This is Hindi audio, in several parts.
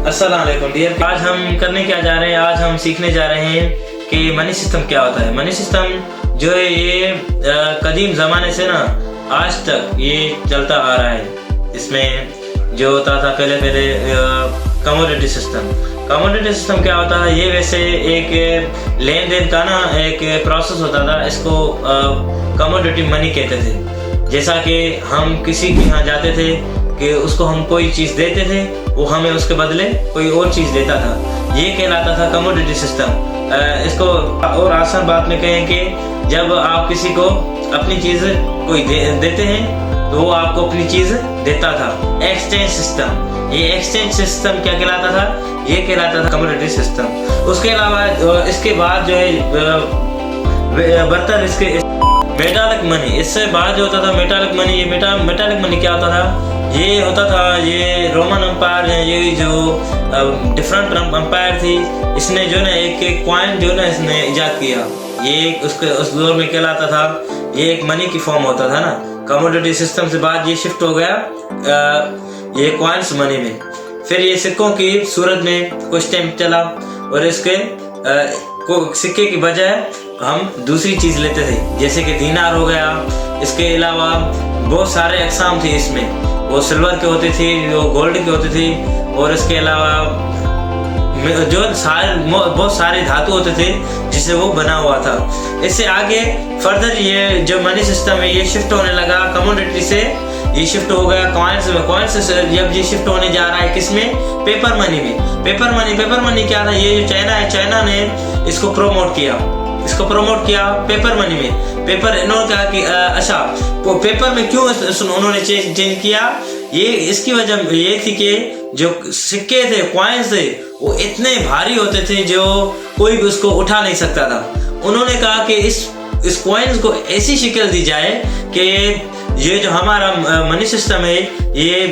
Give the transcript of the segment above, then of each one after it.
अस्सलाम वालेकुम डियर। आज हम करने क्या जा रहे हैं, आज हम सीखने जा रहे हैं कि मनी सिस्टम क्या होता है। मनी सिस्टम जो है ये कदीम ज़माने से ना आज तक ये चलता आ रहा है। इसमें जो होता था पहले कमोडिटी सिस्टम। कमोडिटी सिस्टम क्या होता है, ये वैसे एक लेन देन का ना एक प्रोसेस होता था। इसको कमोडिटी मनी कहते थे। जैसा कि हम किसी के यहाँ जाते थे कि उसको हम कोई चीज़ देते थे, वो हमें उसके बदले कोई और चीज़ देता था। ये कहलाता था कमोडिटी सिस्टम। इसको और आसान बात में कहें कि जब आप किसी को अपनी चीज़ कोई देते हैं तो वो आपको अपनी चीज़ देता था। एक्सचेंज सिस्टम, ये एक्सचेंज सिस्टम क्या कहलाता था, ये कहलाता था कमोडिटी सिस्टम। उसके अलावा इसके बाद जो है बर्तन इसके मेटालिक मनी, इससे बाद जो होता था मेटालिक मनी। ये मेटालिक मनी क्या होता था, ये होता था ये रोमन अम्पायर है, ये जो डिफरेंट अम्पायर थी, इसने जो ना एक कॉइन जो ना इसने इजाद किया। ये उसके उस दौर में कहलाता था, ये एक मनी की फॉर्म होता था ना। कमोडिटी सिस्टम से बाद ये शिफ्ट हो गया ये कॉइन्स मनी में। फिर ये सिक्कों की सूरत में कुछ टाइम चला और इसके सिक्के की बजाय हम दूसरी चीज़ लेते थे, जैसे कि दीनार हो गया। इसके अलावा बहुत सारे अक़साम थे इसमें, वो सिल्वर के होते थे, वो गोल्ड के होते थे, और इसके अलावा जो बहुत सारे धातु होते थे जिससे वो बना हुआ था। इससे आगे फर्दर ये जो मनी सिस्टम है ये शिफ्ट होने लगा कमोडिटी से, ये शिफ्ट हो गया कॉइन्स में। कॉइन्स से जब ये शिफ्ट होने जा रहा है किसमें, पेपर मनी में। पेपर मनी क्या था, ये जो चाइना है, चाइना ने इसको प्रमोट किया पेपर मनी में। पेपर इन्होंने कहा कि अच्छा वो पेपर में क्यों उन्होंने चेंज किया, ये इसकी वजह ये थी कि जो सिक्के थे, कॉइन्स थे, वो इतने भारी होते थे जो कोई भी उसको उठा नहीं सकता था। उन्होंने कहा कि इस कॉइन्स को ऐसी शक्ल दी जाए कि ये जो हमारा मनी सिस्टम है ये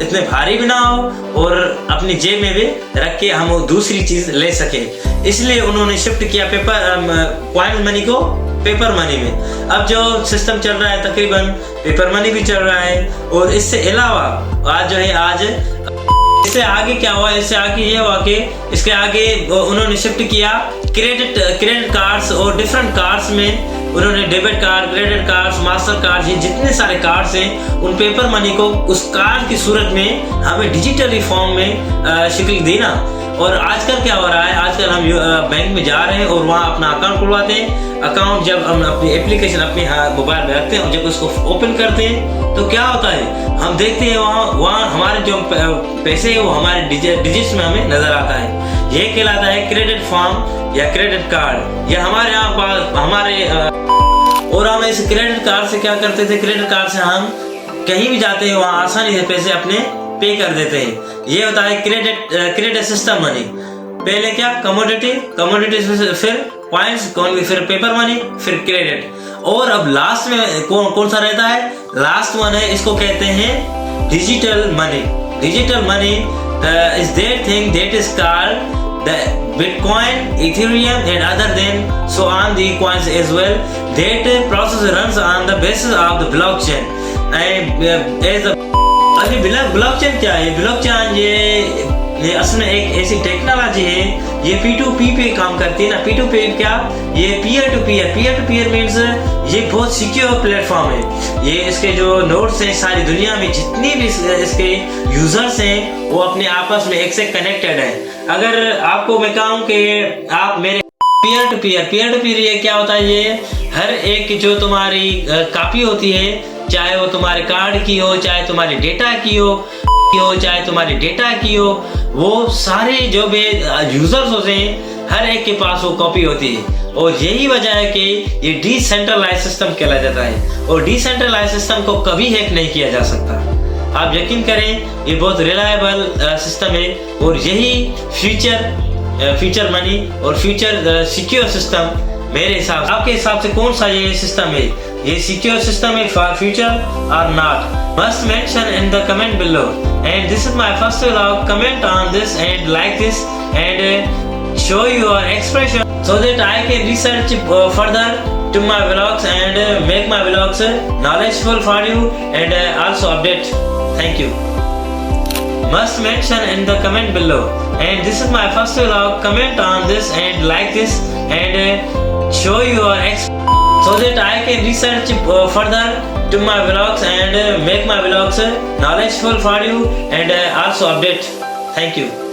इतने भारी भी ना हो और अपनी जेब में भी रख के हम दूसरी चीज़ ले सके। इसलिए उन्होंने शिफ्ट किया कॉइन मनी को पेपर मनी में। अब जो सिस्टम चल रहा है तकरीबन पेपर मनी भी चल रहा है। और इससे अलावा आज जो है इससे आगे क्या हुआ, इससे आगे ये हुआ कि इसके आगे उन्होंने शिफ्ट किया क्रेडिट कार्ड्स और डिफरेंट कार्ड्स में। उन्होंने debit card, credit cards, master card, ये जितने सारे कार्ड्स हैं उन पेपर मनी को उस कार्ड की सूरत में हमें डिजिटली फॉर्म में शक्ल देना। और आजकल क्या हो रहा है, आजकल हम बैंक में जा रहे हैं और वहाँ अपना अकाउंट खुलवाते हैं। अकाउंट जब हम अपनी एप्लीकेशन अपने मोबाइल में रखते हैं और जब उसको ओपन करते हैं तो क्या होता है, हम देखते हैं वहाँ हमारे जो पैसे हैं वो हमारे डिजिट्स में हमें नजर आता है। ये कहलाता है क्रेडिट फॉर्म या क्रेडिट कार्ड। या हमारे यहाँ और हम इस क्रेडिट कार्ड से क्या करते थे, क्रेडिट कार्ड से हम कहीं भी जाते हैं वहाँ आसानी से पैसे अपने पे कर देते हैं। ये होता है क्रेडिट सिस्टम मनी। पहले क्या कमोडिटी फिर कॉइन्स, फिर पेपर मनी, फिर क्रेडिट। और अब लास्ट में कौन सा रहता है, लास्ट वन है, इसको कहते हैं digital money. Digital money is that thing that is called the Bitcoin, Ethereum and other than so on the coins as well. That process runs on the basis of the blockchain. अभी ब्लॉकचेन क्या है, ब्लॉकचेन ये असल में एक ऐसी टेक्नोलॉजी है, ये P2P पे काम करती है ना। P2P क्या, ये पीयर टू पीयर मीन्स ये बहुत सिक्योर प्लेटफॉर्म है। ये इसके जो नोड्स हैं सारी दुनिया में जितनी भी इसके यूजर्स हैं वो अपने आपस में एक से कनेक्टेड है। अगर आपको मैं कहूँ कि आप मेरे पीयर टू पीयर ये क्या होता है, ये हर एक जो तुम्हारी कॉपी होती है, चाहे वो तुम्हारे कार्ड की हो, चाहे तुम्हारे डेटा की हो, चाहे तुम्हारी डेटा की हो, वो सारे जो भी यूजर्स होते हैं हर एक के पास वो कॉपी होती है। और यही वजह है कि ये डिसेंट्रलाइज सिस्टम कहला जाता है। और डिसेंट्रलाइज सिस्टम को कभी हैक नहीं किया जा सकता। आप यकीन करें ये बहुत रिलायबल सिस्टम है और यही फ्यूचर मनी और फ्यूचर सिक्योर सिस्टम मेरे हिसाब से। आपके हिसाब से कौन सा ये सिस्टम है, ये सिक्योर सिस्टम है फॉर फ्यूचर और not? Must mention in the comment below. And this is my first vlog. Comment on this and like this and show your expression so that I can research further to my vlogs and make my vlogs knowledgeable for you and also update. Thank you. must mention in the comment below. And this is my first vlog. Comment on this and like this and show your so that I can research further to my vlogs and make my vlogs knowledgeful for you and also update. Thank you.